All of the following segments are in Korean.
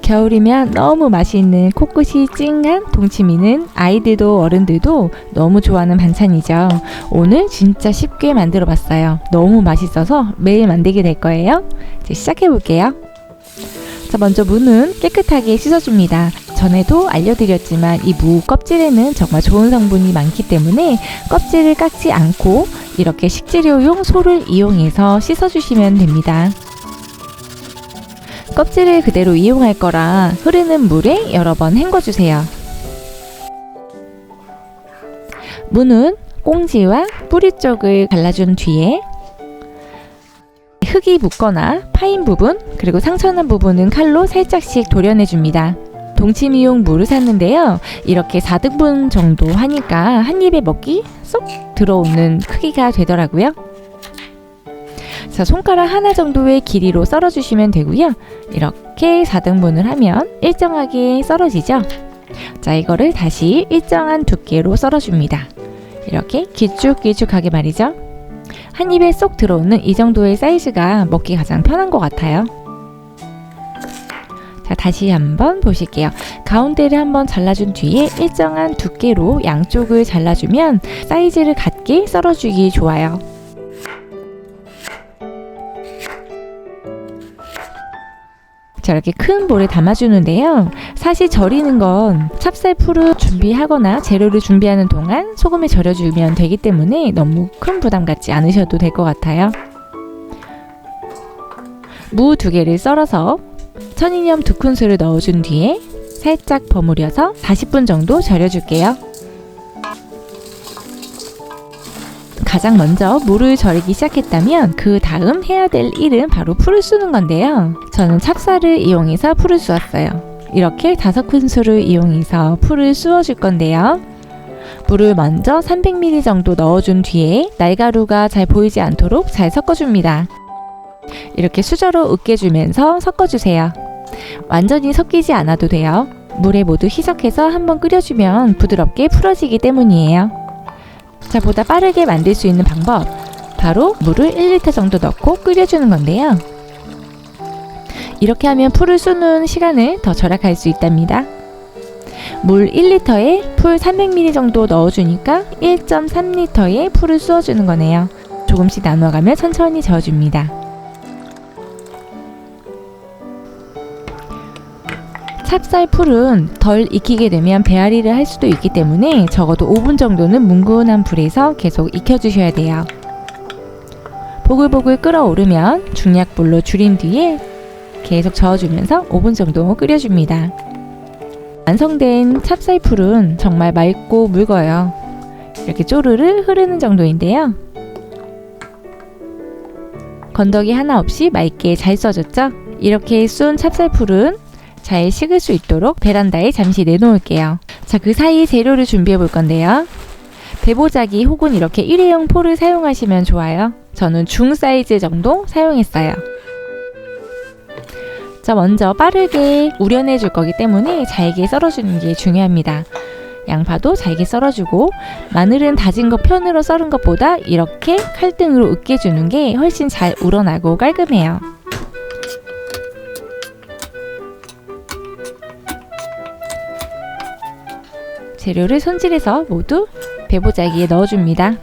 겨울이면 너무 맛있는 코끝이 찡한 동치미는 아이들도 어른들도 너무 좋아하는 반찬이죠. 오늘 진짜 쉽게 만들어 봤어요. 너무 맛있어서 매일 만들게 될 거예요. 이제 시작해 볼게요. 자, 먼저 무는 깨끗하게 씻어줍니다. 전에도 알려드렸지만 이 무 껍질에는 정말 좋은 성분이 많기 때문에 껍질을 깎지 않고 이렇게 식재료용 소를 이용해서 씻어주시면 됩니다. 껍질을 그대로 이용할 거라 흐르는 물에 여러 번 헹궈주세요. 무는 꽁지와 뿌리 쪽을 갈라준 뒤에 흙이 묻거나 파인 부분 그리고 상처난 부분은 칼로 살짝씩 도려내줍니다. 동치미용 무를 샀는데요. 이렇게 4등분 정도 하니까 한 입에 먹기 쏙 들어오는 크기가 되더라고요. 자, 손가락 하나 정도의 길이로 썰어주시면 되고요. 이렇게 4등분을 하면 일정하게 썰어지죠. 자, 이거를 다시 일정한 두께로 썰어줍니다. 이렇게 길쭉길쭉하게 말이죠. 한 입에 쏙 들어오는 이 정도의 사이즈가 먹기 가장 편한 것 같아요. 자, 다시 한번 보실게요. 가운데를 한번 잘라준 뒤에 일정한 두께로 양쪽을 잘라주면 사이즈를 같게 썰어주기 좋아요. 자, 이렇게 큰 볼에 담아주는데요. 사실 절이는 건 찹쌀풀을 준비하거나 재료를 준비하는 동안 소금에 절여주면 되기 때문에 너무 큰 부담 갖지 않으셔도 될 것 같아요. 무 2개를 썰어서 천일염 2큰술을 넣어준 뒤에 살짝 버무려서 40분 정도 절여줄게요. 가장 먼저 무를 절이기 시작했다면 그 다음 해야 될 일은 바로 풀을 쑤는 건데요. 저는 찹쌀을 이용해서 풀을 쑤었어요. 이렇게 5큰술을 이용해서 풀을 쑤어줄 건데요. 물을 먼저 300ml 정도 넣어준 뒤에 날가루가 잘 보이지 않도록 잘 섞어줍니다. 이렇게 수저로 으깨주면서 섞어주세요. 완전히 섞이지 않아도 돼요. 물에 모두 희석해서 한번 끓여주면 부드럽게 풀어지기 때문이에요. 자, 보다 빠르게 만들 수 있는 방법, 바로 물을 1리터 정도 넣고 끓여주는 건데요. 이렇게 하면 풀을 쑤는 시간을 더 절약할 수 있답니다. 물 1리터에 풀 300ml 정도 넣어주니까 1.3리터의 풀을 쑤어주는 거네요. 조금씩 나눠가며 천천히 저어줍니다. 찹쌀 풀은 덜 익히게 되면 배앓이를 할 수도 있기 때문에 적어도 5분 정도는 뭉근한 불에서 계속 익혀주셔야 돼요. 보글보글 끓어오르면 중약불로 줄인 뒤에 계속 저어주면서 5분 정도 끓여줍니다. 완성된 찹쌀 풀은 정말 맑고 묽어요. 이렇게 쪼르르 흐르는 정도인데요. 건더기 하나 없이 맑게 잘 써졌죠? 이렇게 쏜 찹쌀 풀은 잘 식을 수 있도록 베란다에 잠시 내놓을게요. 자, 그 사이 재료를 준비해 볼 건데요. 배보자기 혹은 이렇게 일회용 포를 사용하시면 좋아요. 저는 중 사이즈 정도 사용했어요. 자, 먼저 빠르게 우려내 줄 거기 때문에 잘게 썰어주는 게 중요합니다. 양파도 잘게 썰어주고 마늘은 다진 거 편으로 썰은 것보다 이렇게 칼등으로 으깨주는 게 훨씬 잘 우러나고 깔끔해요. 재료를 손질해서 모두 배보자기에 넣어줍니다.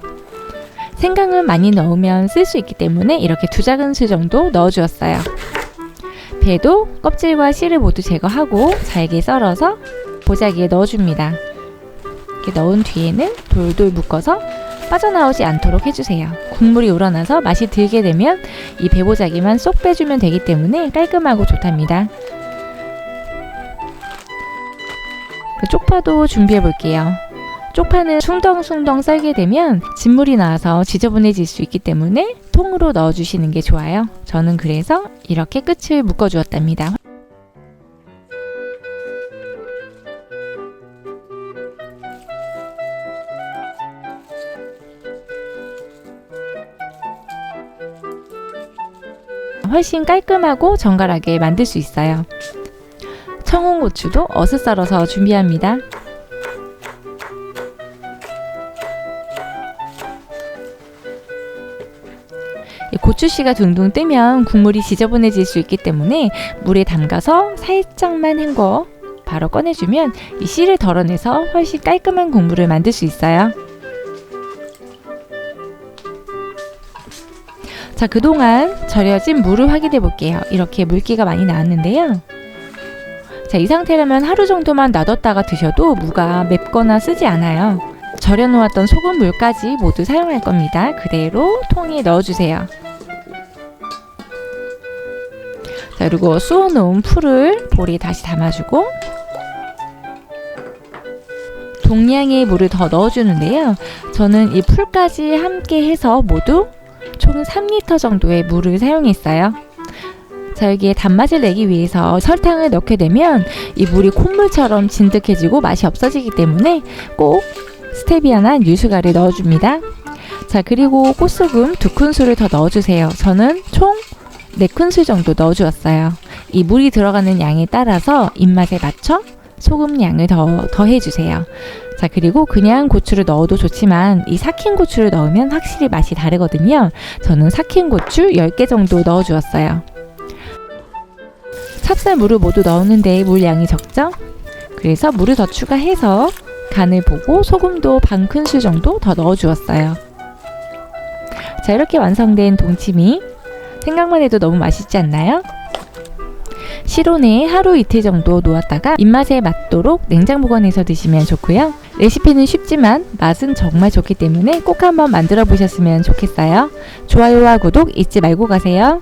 생강은 많이 넣으면 쓸 수 있기 때문에 이렇게 2작은술 정도 넣어주었어요. 배도 껍질과 씨를 모두 제거하고 잘게 썰어서 보자기에 넣어줍니다. 이렇게 넣은 뒤에는 돌돌 묶어서 빠져나오지 않도록 해주세요. 국물이 우러나서 맛이 들게 되면 이 배보자기만 쏙 빼주면 되기 때문에 깔끔하고 좋답니다. 쪽파도 준비해 볼게요. 쪽파는 숭덩숭덩 썰게 되면 진물이 나와서 지저분해질 수 있기 때문에 통으로 넣어주시는 게 좋아요. 저는 그래서 이렇게 끝을 묶어 주었답니다. 훨씬 깔끔하고 정갈하게 만들 수 있어요. 청홍고추도 어슷 썰어서 준비합니다. 고추씨가 둥둥 뜨면 국물이 지저분해질 수 있기 때문에 물에 담가서 살짝만 헹궈 바로 꺼내주면 이 씨를 덜어내서 훨씬 깔끔한 국물을 만들 수 있어요. 자, 그동안 절여진 물을 확인해 볼게요. 이렇게 물기가 많이 나왔는데요. 자, 이 상태라면 하루 정도만 놔뒀다가 드셔도 무가 맵거나 쓰지 않아요. 절여 놓았던 소금물까지 모두 사용할 겁니다. 그대로 통에 넣어주세요. 자, 그리고 쑤어 놓은 풀을 볼에 다시 담아주고 동량의 물을 더 넣어주는데요. 저는 이 풀까지 함께 해서 모두 총 3리터 정도의 물을 사용했어요. 자, 여기에 단맛을 내기 위해서 설탕을 넣게 되면 이 물이 콧물처럼 진득해지고 맛이 없어지기 때문에 꼭 스테비아나 유수가를 넣어줍니다. 자, 그리고 꽃소금 2큰술을 더 넣어주세요. 저는 총 4큰술 정도 넣어주었어요. 이 물이 들어가는 양에 따라서 입맛에 맞춰 소금 양을 더해주세요. 자, 그리고 그냥 고추를 넣어도 좋지만 이 삭힌 고추를 넣으면 확실히 맛이 다르거든요. 저는 삭힌 고추 10개 정도 넣어주었어요. 찹쌀물을 모두 넣었는데 물 양이 적죠? 그래서 물을 더 추가해서 간을 보고 소금도 반 큰술 정도 더 넣어주었어요. 자, 이렇게 완성된 동치미 생각만 해도 너무 맛있지 않나요? 실온에 하루 이틀 정도 놓았다가 입맛에 맞도록 냉장 보관해서 드시면 좋고요. 레시피는 쉽지만 맛은 정말 좋기 때문에 꼭 한번 만들어 보셨으면 좋겠어요. 좋아요와 구독 잊지 말고 가세요.